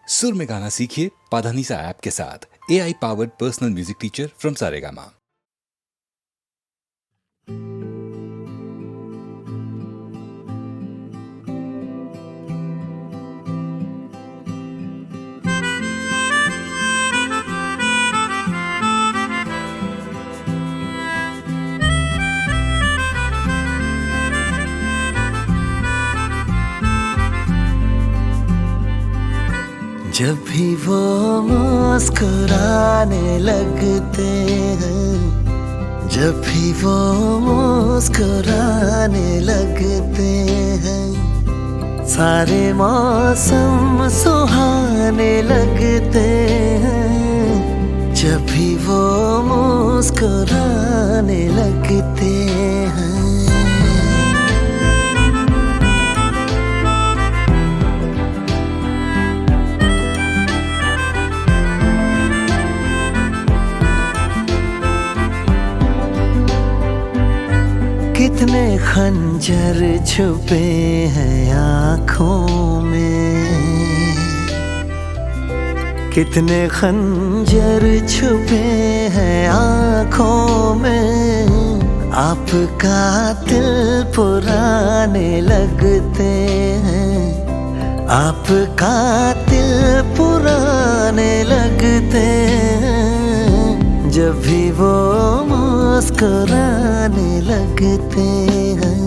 सुर में गाना सीखिए पाधानीसा ऐप के साथ। AI powered personal music teacher from Saregama. जब भी वो मुस्कुराने लगते हैं, जब भी वो मुस्कुराने लगते हैं, सारे मौसम सुहाने लगते हैं। जब भी वो मुस्कुराने लगते हैं। कितने खंजर छुपे हैं आँखों में, कितने खंजर छुपे हैं आँखों में। आपका दिल पुराने लगते हैं, आपका दिल पुराने लगते हैं। जब भी वो मुस्कुराने लगते हैं।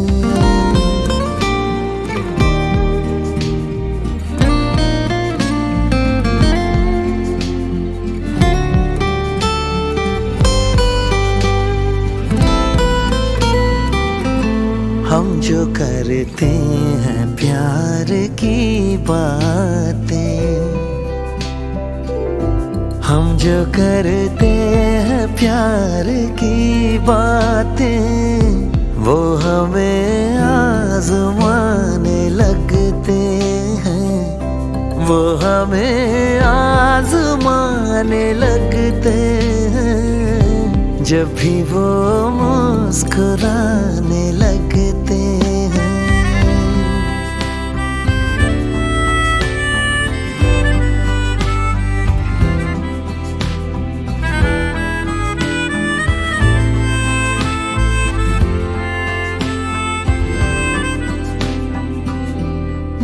हम जो करते हैं प्यार की बातें, हम जो करते हैं प्यार की बातें, वो हमें आज़माने लगते हैं, वो हमें आज़माने लगते हैं। जब भी वो मुस्कुराने लगते हैं।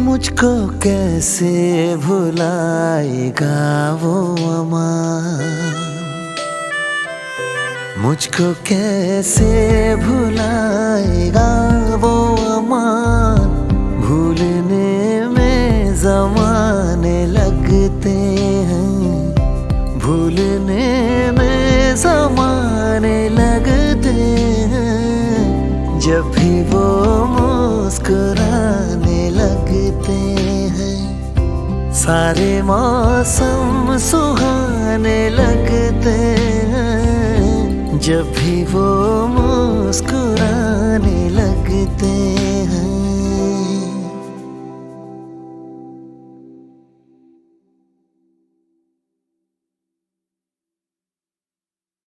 मुझको कैसे भुलाएगा वो अमां, मुझको कैसे भुलाएगा वो अमां। भूलने में ज़माने लगते हैं, भूलने में ज़माने लगते हैं। जब भी वो मुस्कुराने लगते हैं, सारे मौसम सुहाने लगते हैं। जब भी वो मुस्कुराने लगते हैं।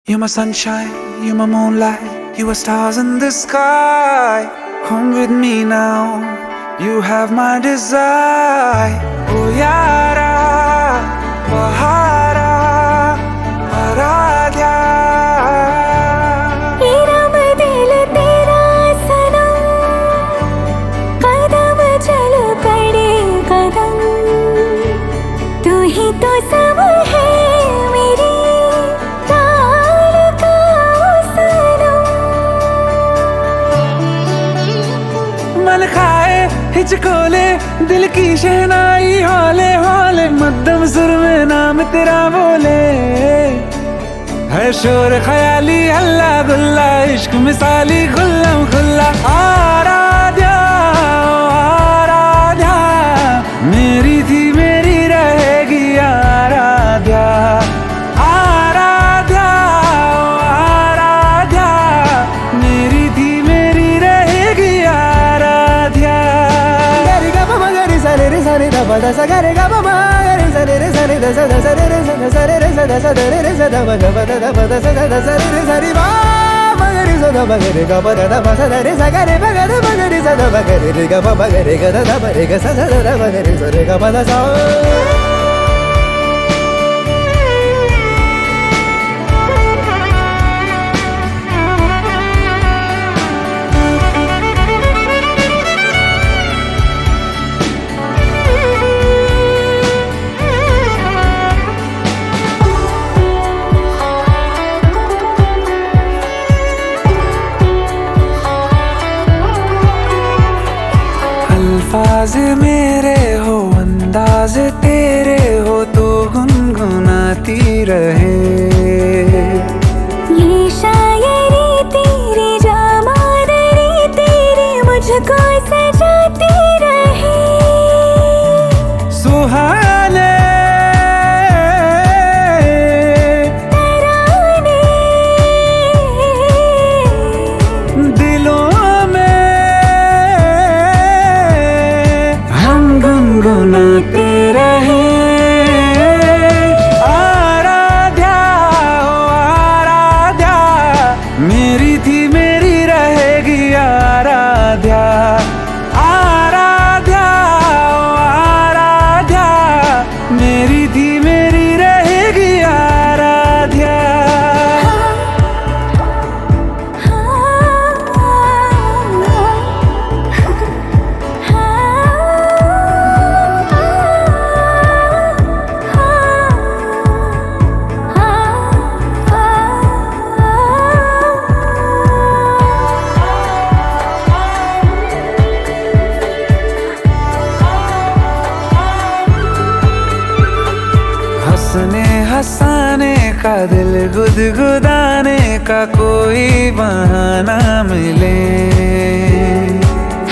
You're my sunshine, you're my moonlight, you are stars in the sky. Come with me now, you have my desire. Oh yara, bahara, aradhya. मेरा दिल तेरा सनम, कदम चल पड़े कदम। तू ही तो सब है मेरी ताल का सनम। मन खाए हिचकोले दिल की शहनाई, हौले हौले मध्यम सुर में नाम तेरा बोले। है शोर ख्याली हल्ला गुल्ला, इश्क मिसाली खुल्लम खुल्ला। आराध्या आराध्या, मेरी थी मेरी रहेगी आराध्या। आराध्या आराध्या, मेरी थी मेरी रहेगी आराध्या। गरी गा मा गरी सा रे सा रे दा ब दा सा गरी गा मा गरी सा रे सा रे दा सा दा सा रे रे सा दा सा रे रे सा दा सा दा रे रे सा दा ब गा ब दा दा ब दा सा दा दा सा रे रे सा रे बा मा गरी सा दा ब गा रे गा ब दा दा ब सा दा रे सा गा रे ब गा दा ब गा रे सा दा ब गा रे रे गा ब ब गा रे गा दा दा ब रे गा सा दा दा ब गा रे सा रे गा ब दा सा। तेरे हो तो गुनगुनाती रहे। ये शायरी तेरी जामादरी तेरी मुझको सजाती रहे। सुहाने तराने दिलों में हम गुनगुनाते रहे। आराध्या हो आराध्या, मेरी थी मेरी रहेगी आराध्या। आराध्या हो आराध्या, मेरी थी मेरी रहेगी आराध्या। हंसने हंसाने का दिल गुदगुदाने का कोई बहाना मिले।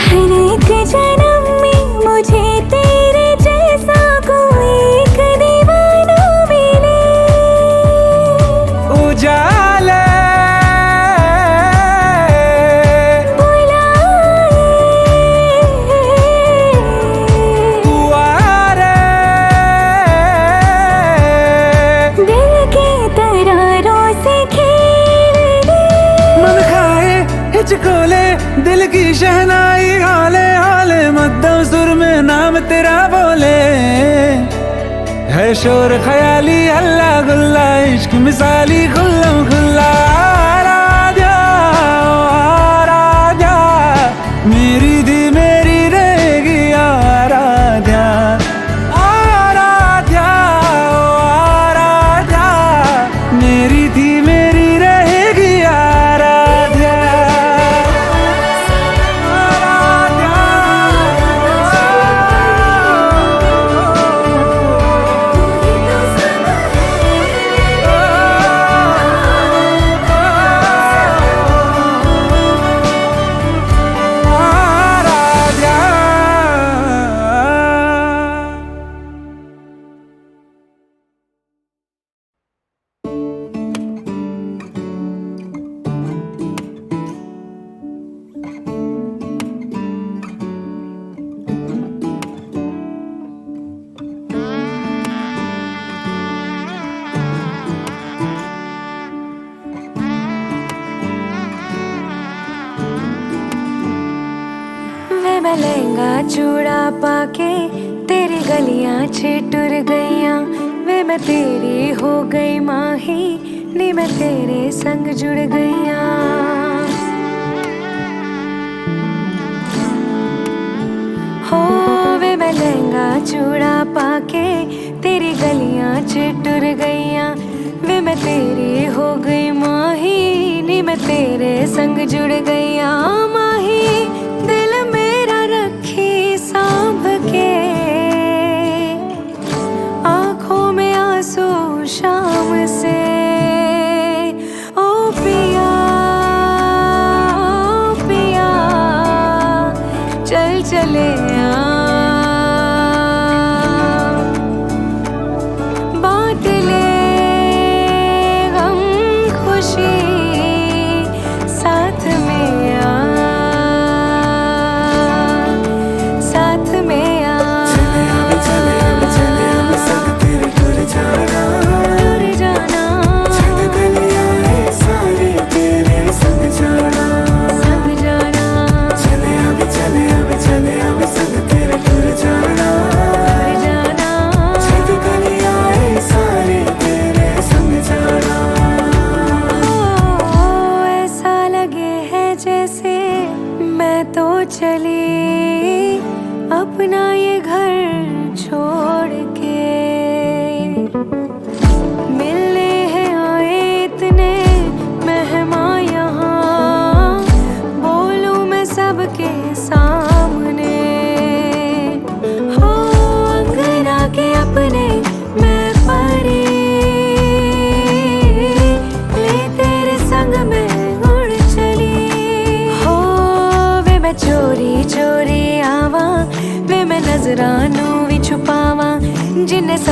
हर एक जन्म में मुझे तेरे जैसा कोई एक दीवाना मिले। उजाले तू आ रे, दिल के तरारों से खेल दे। मन खाए हिचकोले दिल की शहनाई हाले हाले मध्यम सुर में नाम तेरा बोले। है शोर ख्याली हल्ला गुल्ला इश्क मिसाली खुल्लम खुल्ला। आराध्या ओ आराध्या, मेरी थी मेरी रहेगी आराध्या। आराध्या ओ आराध्या, मेरी थी मेरी रहेगी आराध्या। वे मैं लहंगा चूड़ा पाके तेरी गलियां छिटुर गईयां। वे मैं तेरी हो गई माही नी मैं तेरे संग जुड़ गईयां। हो वे मैं लहंगा चूड़ा पाके तेरी गलियां छिटुर गईयां। वे मैं तेरी हो गई माही नी मैं तेरे संग जुड़ गईयां। माही दिल मेरा रखी सांभ के, आंखों में आंसू शाम से। ओ पिया ओ पिया, चल चले बांट ले गम खुशी साथ में आ।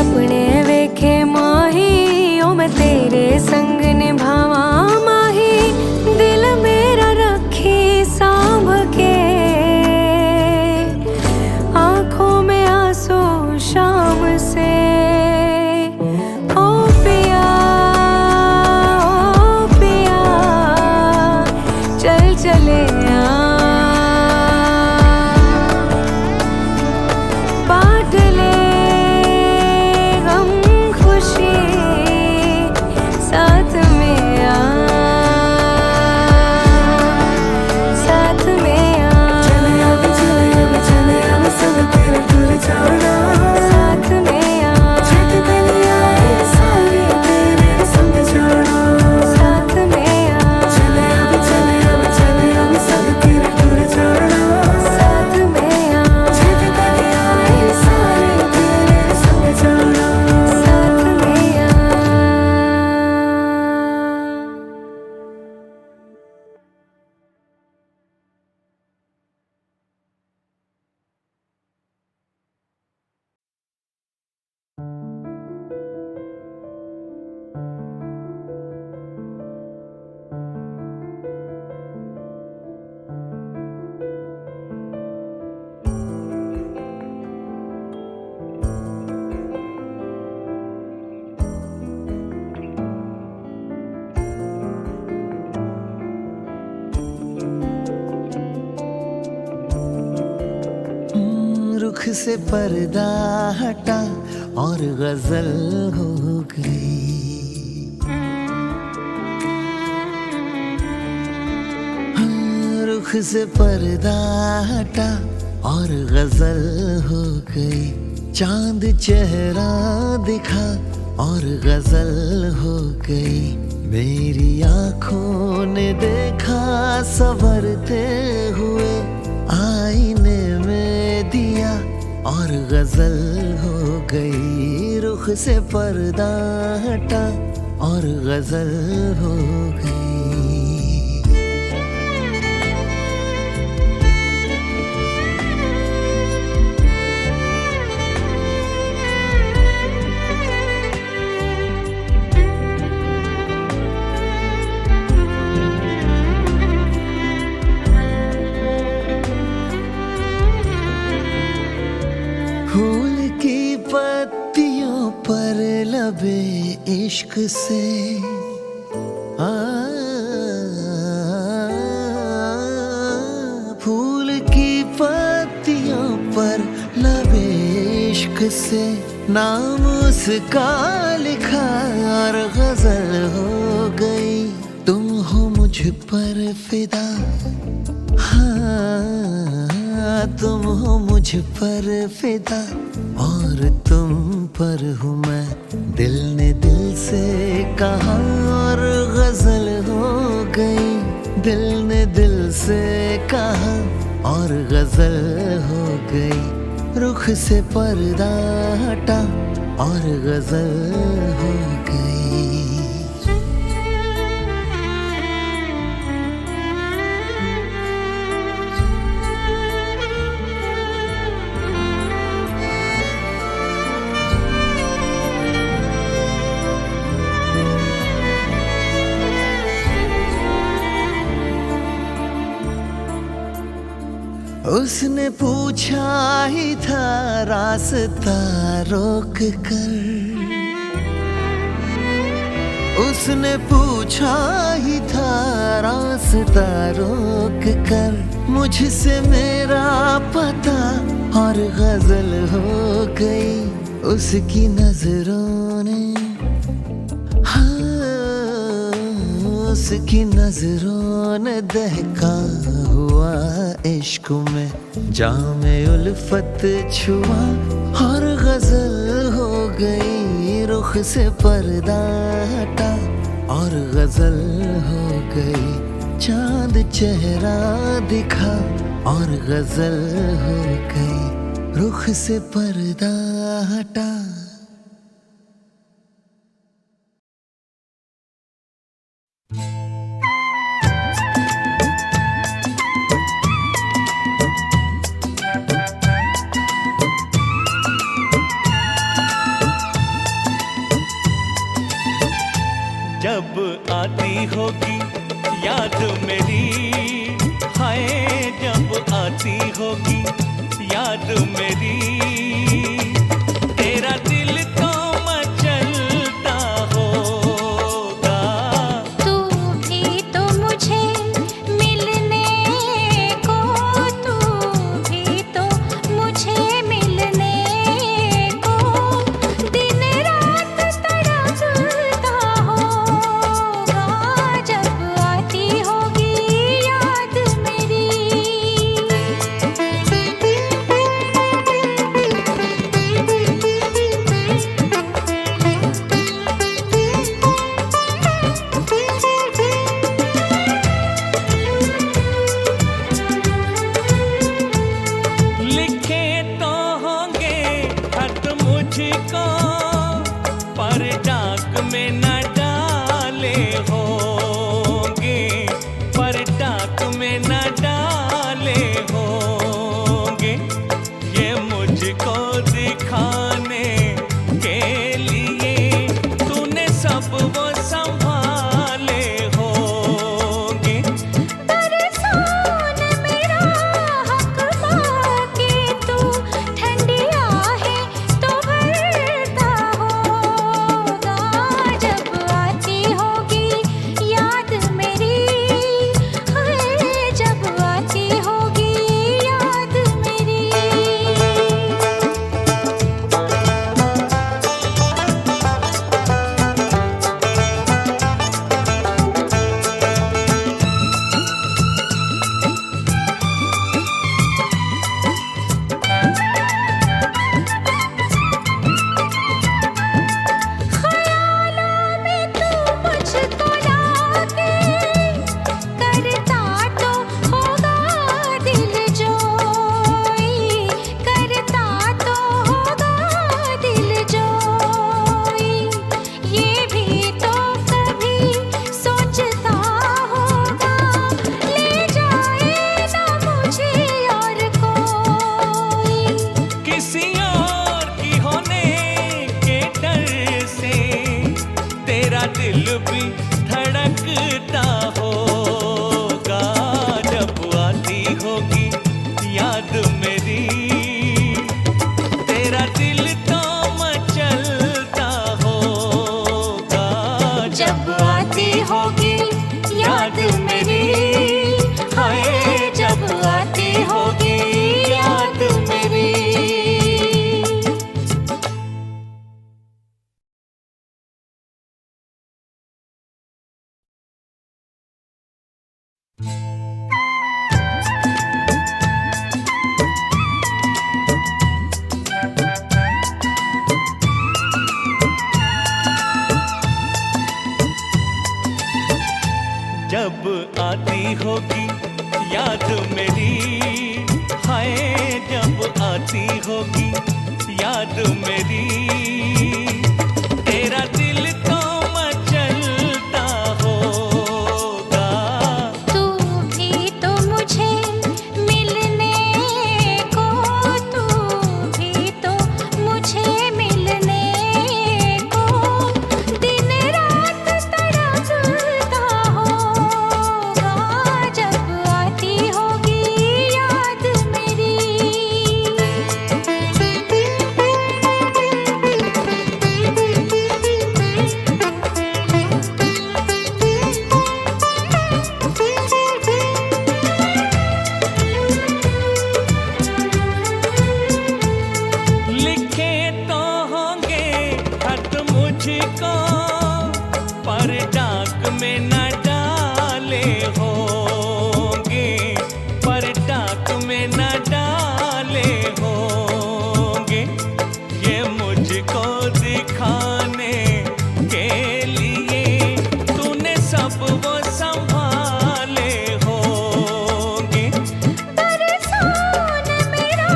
सपने वेखे माही ओ मैं तेरे संग निभावा माही दिल मेरा रखी सांभ के आंखों में आंसू शाम से ओ पिया चल चले बांट ले गम खुशी साथ में साथ में चले अब सब तेरे टूर जाना साथ में छत गलियां ये सारी तेरे संग जाना साथ में चले अब सब तेरे टूर जाना साथ में छत गलियां ये सारी तेरे संग जाना साथ में रुख से पर्दा हटा और गजल हो गई। रुख से पर्दा हटा और गजल हो गई। चांद चेहरा दिखा और गजल हो गई। मेरी आंखों ने देखा संवरते हुए आईने में दिया और गजल हो गई। रुख से पर्दा हटा और गजल हो गई। फूल की पत्तियों पर लबे इश्क से फूल की पत्तियों पर लबे इश्क से नाम उसका लिखा और गजल हो गई। तुम हो मुझ पर फिदा, हाँ तुम हो मुझ पर फिदा और तुम पर हूँ मैं। दिल ने दिल से कहा और गजल हो गई। दिल ने दिल से कहा और गजल हो गई। रुख से पर्दा हटा और गजल हो गई। उसने पूछा ही था रास्ता रोक कर। उसने पूछा ही था रास्ता रोक कर। मुझसे मेरा पता और गजल हो गई। उसकी नजरों ने उसकी नजरों ने दहका हुआ इश्क में जामे उल्फत छुआ और गजल हो गई। रुख से पर्दा हटा और गजल हो गई। चांद चेहरा दिखा और गजल हो गई। रुख से पर्दा हटा। जब आती होगी याद मेरी, हाय जब आती होगी याद मेरी, तेरा दिल तो मचलता होगा। तू भी तो मुझे मिलने को, तू भी तो मुझे मिलने को दिन रात तड़पता होगा। जब आती होगी याद मेरी। लिखे तो होंगे खत मुझको, पर डाक में न डाले होंगे, पर डाक में न डाले होंगे। ये मुझको दिखाने के लिए तूने सब वो संभाले होंगे। बरसाने मेरा हक मांगे तू, ठंडी आहें तो भरता होगा। जब आती होगी याद मेरी, हाय जब आती होगी याद मेरी। ख्यालों में तू मुझको लाके, करता तो होगा दिल जोई, करता तो होगा दिल जोई। ये भी तो कभी सोचता होगा, ले जाए ना मुझे और कोई। किसी और की होने के डर से तेरा दिल भी धड़कता होगा। जब आती होगी याद मेरी, तेरा दिल तो मचलता होगा। जब आती होगी याद मेरी, हाय जब आती होगी याद मेरी। जब आती होगी याद मेरी, हाय जब आती होगी याद मेरी, तेरा दिल तो मचलता होगा। तू भी तो मुझे मिलने को, तू भी तो मुझे मिलने को दिन रात तड़पता होगा। जब आती होगी याद मेरी। लिखे तो होंगे खत मुझको, पर डाक में न डाले होंगे, पर डाक में न डाले होंगे। ये मुझको दिखाने के लिए तूने सब वो संभाले होंगे। बरसाने मेरा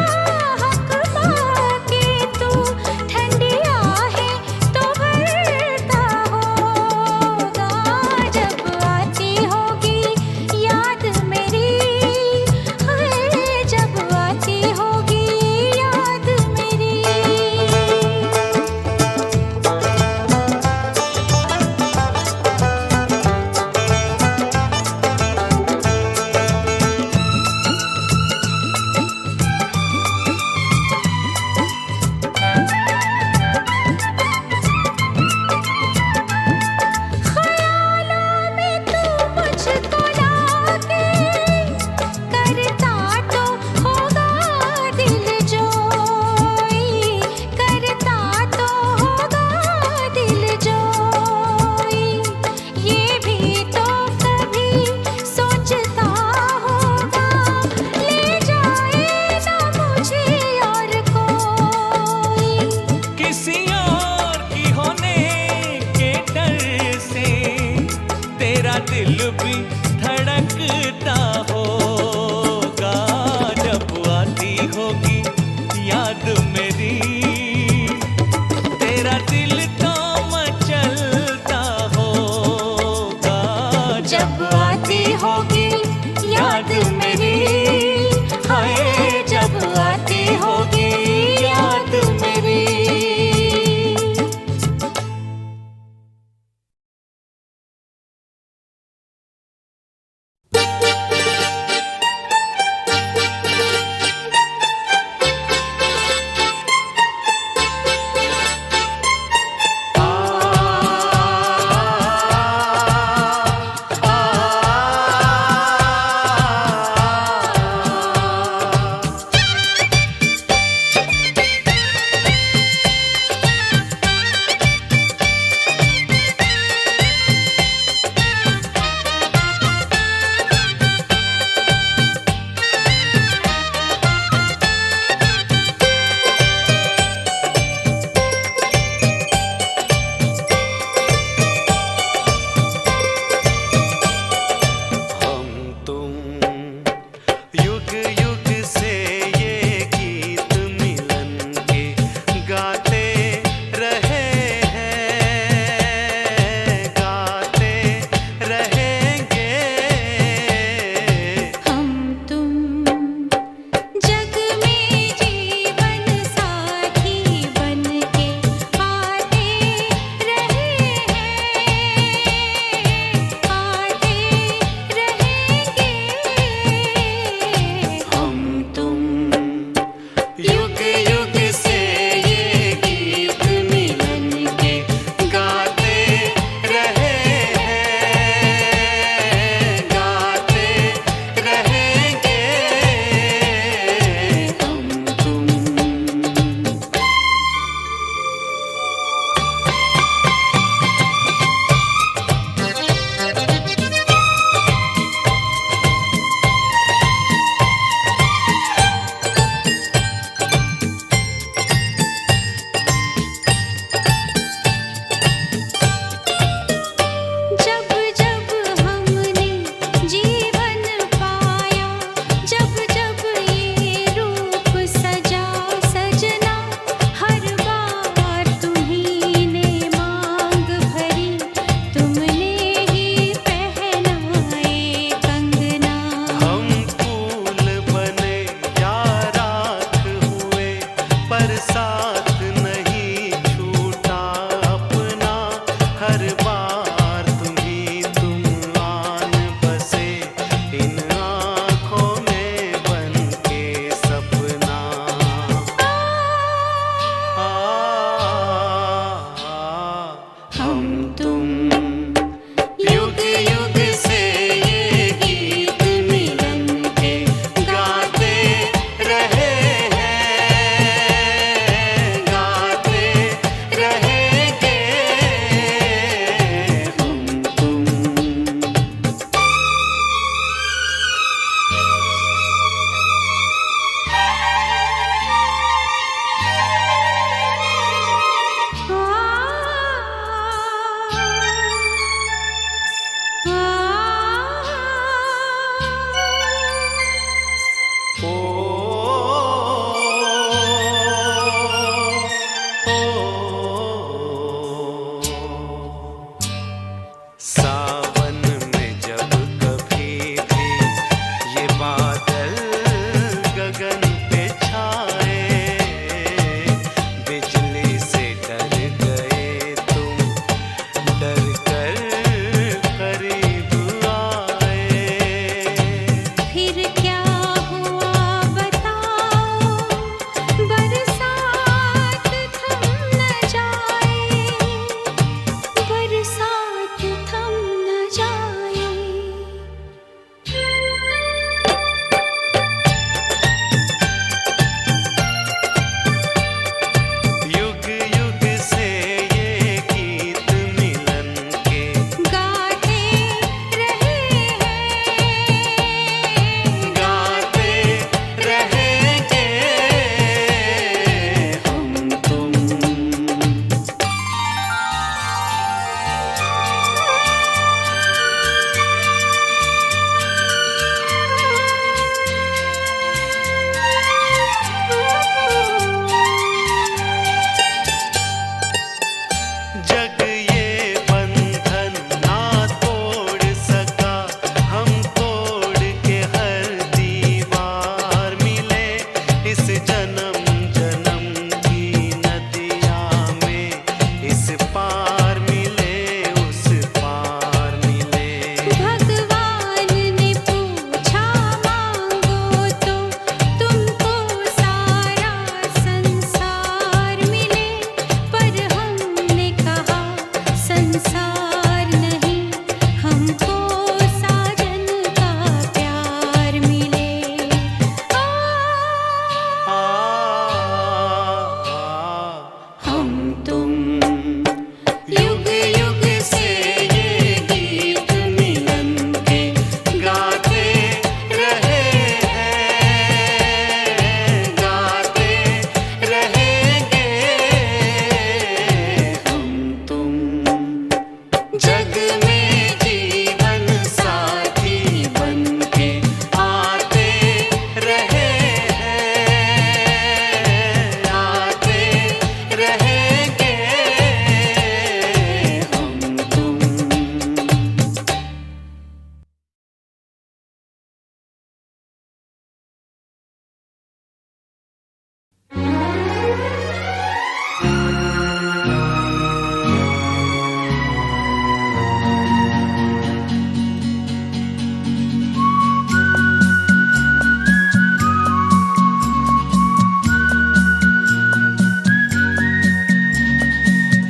हक मांगे तू, ठंडी आहें तो भरता होगा। जब आती होगी याद मेरी, हाय जब आती होगी याद मेरी।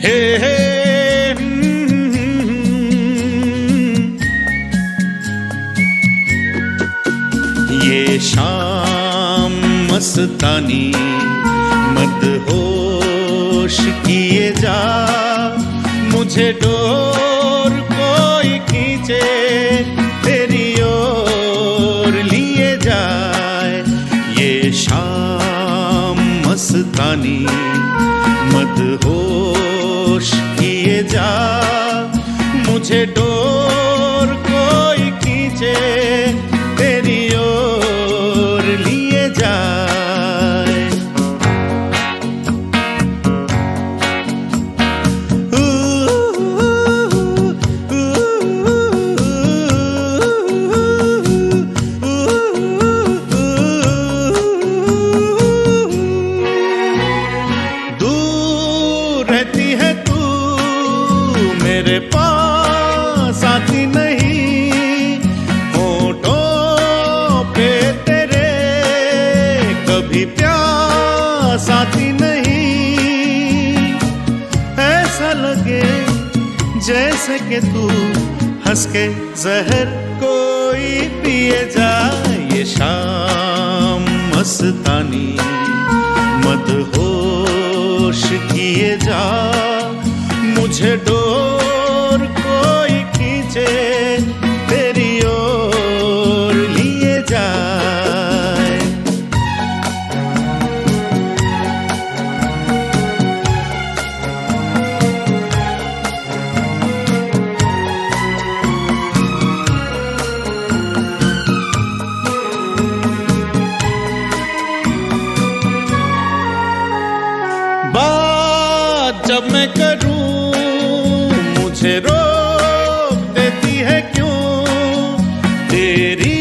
हे हे ये शाम मस्तानी मदहोश किए जा, मुझे डोर कोई खींचे तेरी ओर लिए जाए। ये शाम मस्तानी मदहोश किए जा, मुझे डोर कोई खींचे तेरी ओर लिए जाए। दूर रहती है तू मेरे पास आती नहीं, होठों पे तेरे कभी प्यास आती नहीं। ऐसा लगे जैसे कि तू हंस के जहर कोई पिए जाए। ये शाम मस्तानी मदहोश किए जा, मुझे डोर कोई खींचे तेरी ओर लिए जाए। बात जब मैं करूं मुझे रोक देती है क्यों, तेरी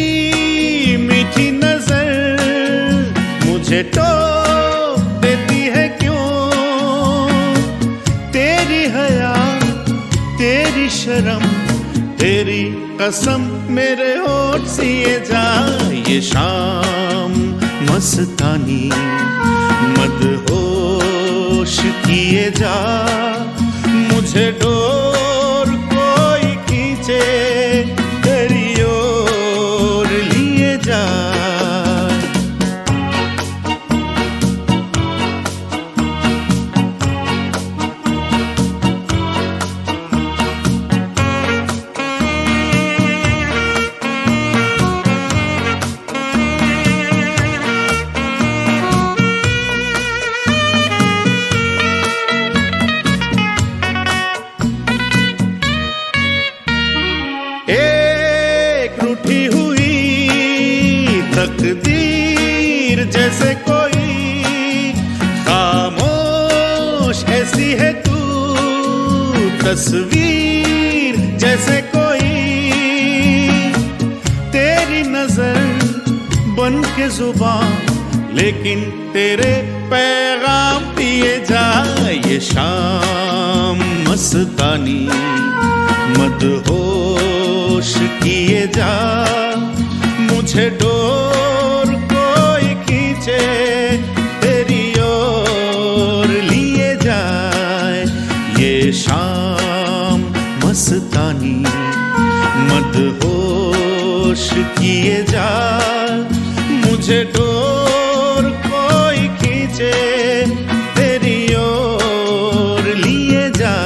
मीठी नजर मुझे टोक देती है क्यों। तेरी हया तेरी शर्म तेरी कसम मेरे होठ सिए जा। ये शाम मस्तानी मदहोश किए जा, मुझे डोर कोई खींचे तेरी ओर लिए जाए। एक रूठी हुई तकदीर जैसे कोई खामोश ऐसी है तू, तस्वीर जैसे कोई तेरी नजर बन के जुबान, लेकिन तेरे पैगाम पिए जाए। ये शाम मस्तानी मदहोश किए जा, मुझे डोर कोई खींचे तेरी ओर लिए जाए। ये शाम मस्तानी मदहोश किए जा, मुझे डोर कोई खींचे तेरी ओर लिए जाए।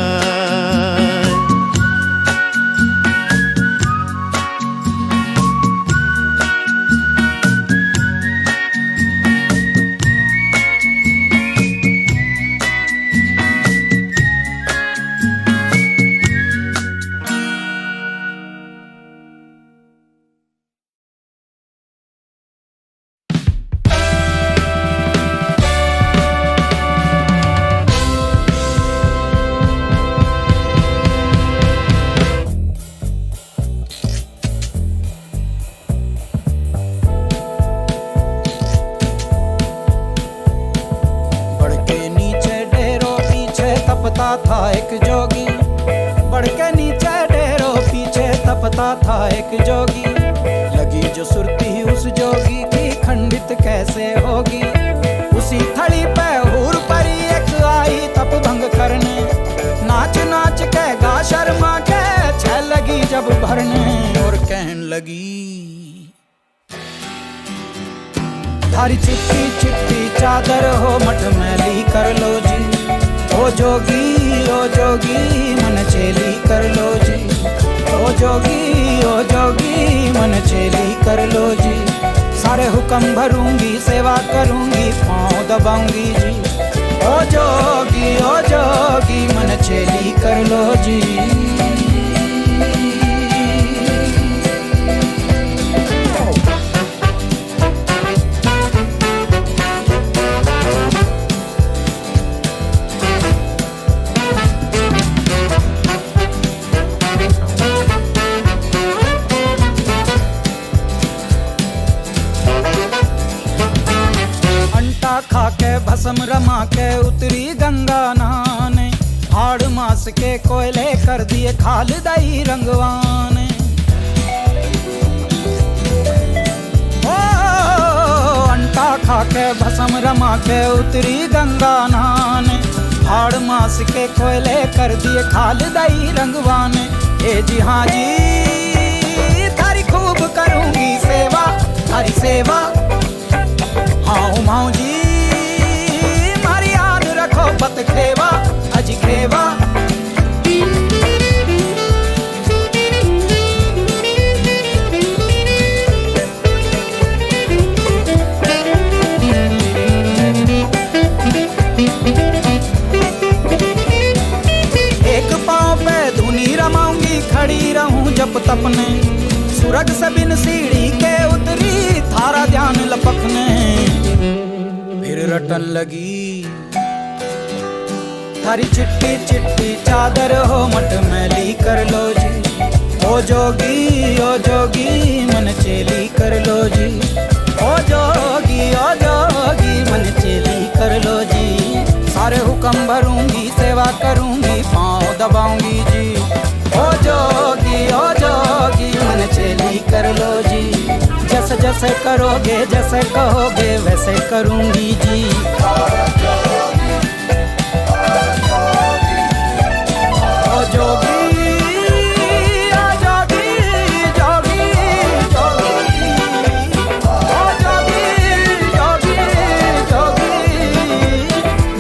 तपता था एक जोगी, बढ़ के नीचे डेरों पीछे तपता था एक जोगी। लगी जो सुरती उस जोगी की खंडित कैसे होगी, उसी थड़ी पे हूर परी एक आई तप भंग करने, नाच नाच के गा शर्मा के छह लगी जब भरने और कहन लगी थारी चिट्टी चिट्टी चादर हो मठ मैली कर लो जी, ओ जोगी मन चेली कर लो जी, ओ जोगी मन चेली कर लो जी। सारे हुक्म भरूंगी सेवा करूंगी पाँव दबाऊंगी जी, ओ जोगी मन चेली कर लो जी। खा के भस्म रमा के उतरी गंगा नहाने, हाड़ मास के कोयले कर दिए खाल दई रंगवाने। ओ अंटा खा के भस्म रमा के उतरी गंगा नहाने, हाड़ मास के कोयले कर दिए खाल दई रंगवाने। ए जी हाँ जी थारी खूब करूंगी सेवा, थारी सेवा हाँ माऊ जी मारी याद रखो पत खेवा अजी खेवा। एक पाँव पे धुनी रमाऊंगी खड़ी रहूं जब तपने, सूरज से बिन सीढ़ी के उतरी थारा ध्यान लपकने। फिर रटन लगी थारी चिट्टी चिट्टी चादर हो मठ मैली कर लो जी, ओ जोगी मन चेली कर लो जी, ओ जोगी मन चेली कर लो जी। सारे हुक्म भरूंगी सेवा करूंगी पाँव दबाऊंगी जी, ओ जोगी मन चेली कर लो जी। जैसे जैसे करोगे जैसे कहोगे वैसे करूंगी जी। ओ जोगी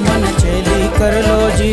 मन चेली कर लो जी।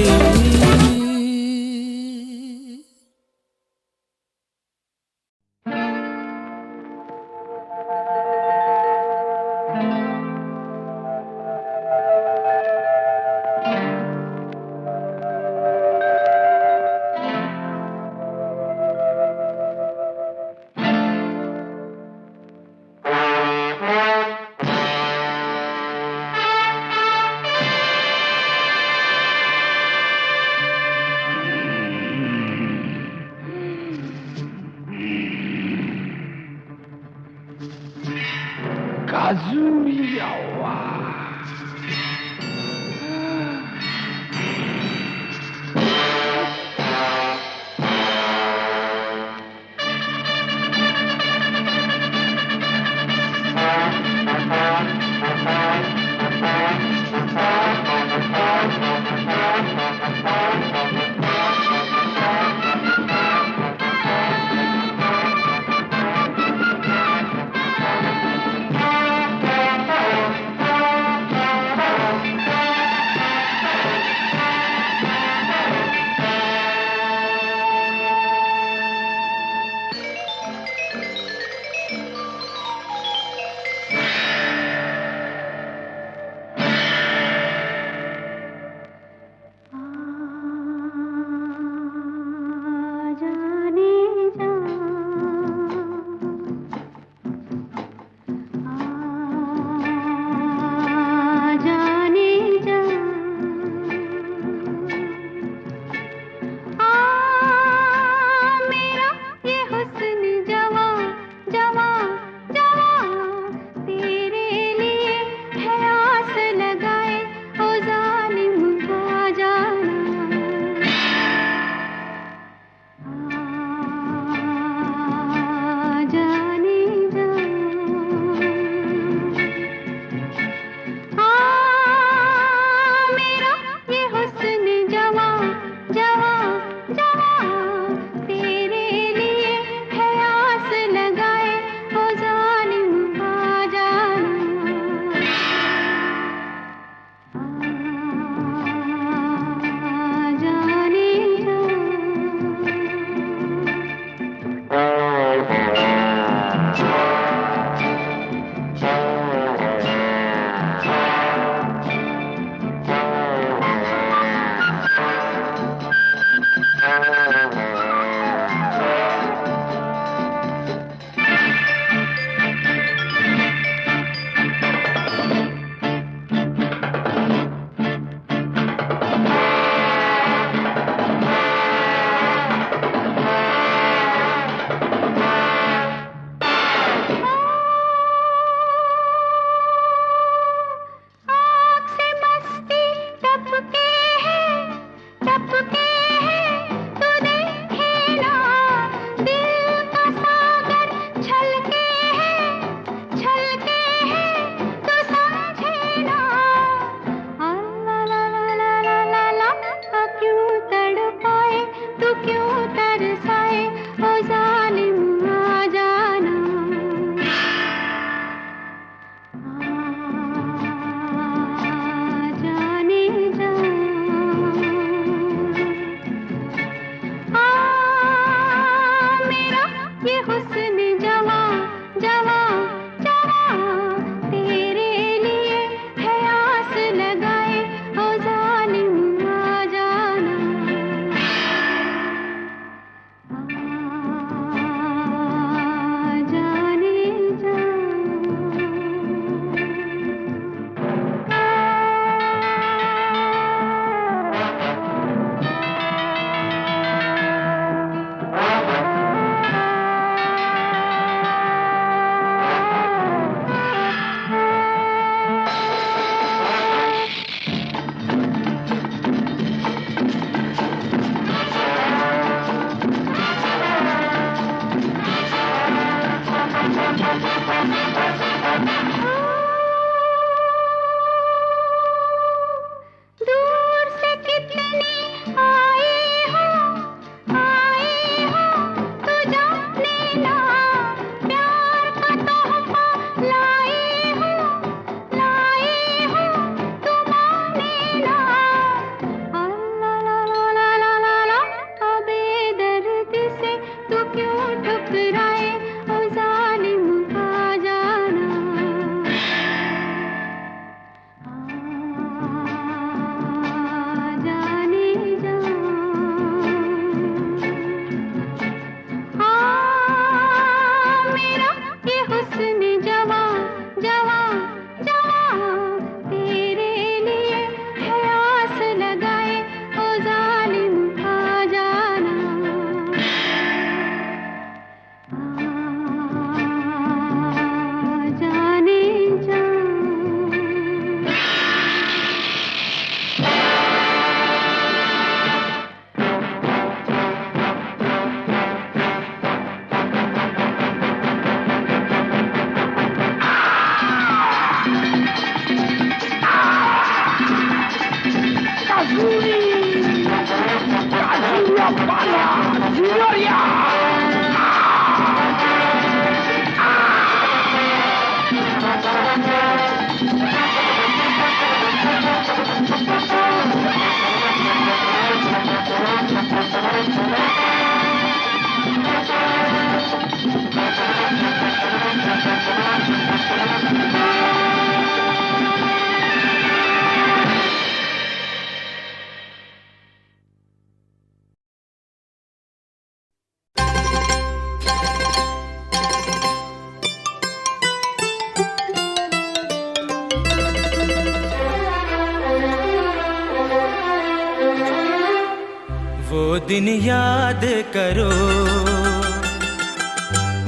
दिन याद करो,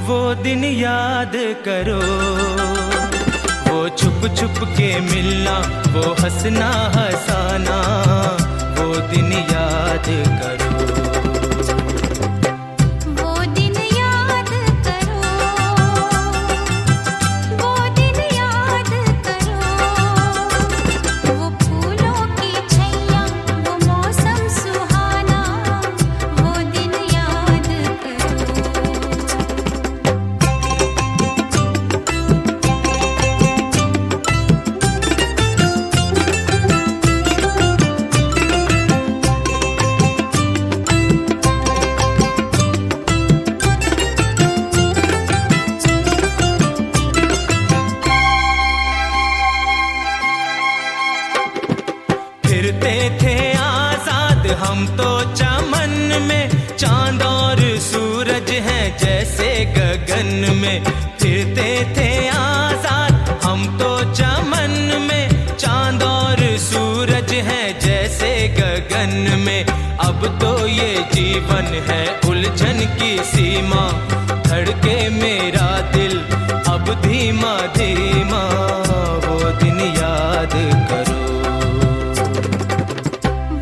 वो दिन याद करो, वो छुप छुप के मिलना, वो हंसना हंसाना, वो दिन याद करो। वो दिन याद करो, वो दिन याद करो, वो फूलों की छैया, वो मौसम सुहाना, वो दिन याद करो। फिरते थे आजाद हम तो चमन में, चांद और सूरज हैं जैसे गगन में। फिरते थे आजाद हम तो चमन में, चांद और सूरज हैं जैसे गगन में। अब तो ये जीवन है उलझन की सीमा, धड़के मेरा दिल अब धीमा धीमा, वो दिन याद करो।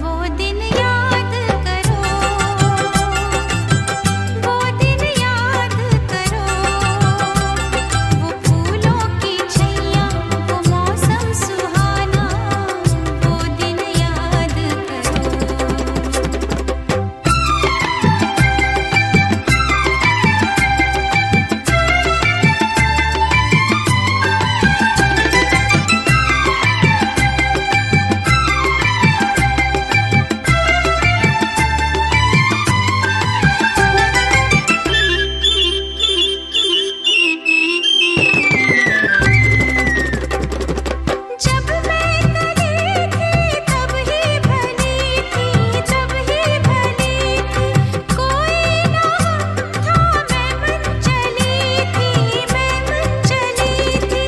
वो दिन याद करो, वो दिन याद करो, वो फूलों की छैया, वो मौसम सुहाना, वो दिन याद करो। जब मैं तली थी तब ही भली थी, तब ही भली थी, कोई ना था मैं मन चली थी, मैं मन चली थी।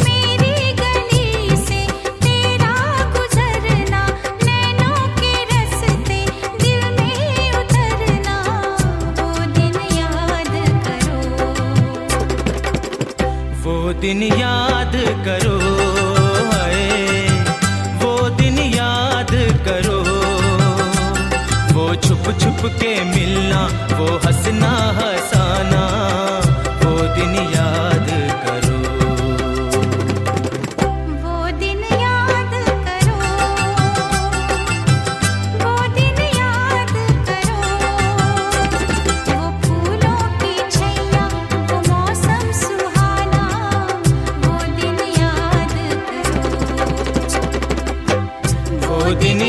मेरी गली से तेरा गुजरना, नैनों के रस्ते दिल में उतरना, वो दिन याद करो। वो दिन याद करो, हाय वो दिन याद करो, वो छुप छुप के मिलना, वो हंसना हंसाना, वो दिन याद करो। वो दिन याद करो, वो दिन याद करो, वो फूलों की छैया, वो मौसम सुहाना, वो दिन याद करो। वो दिन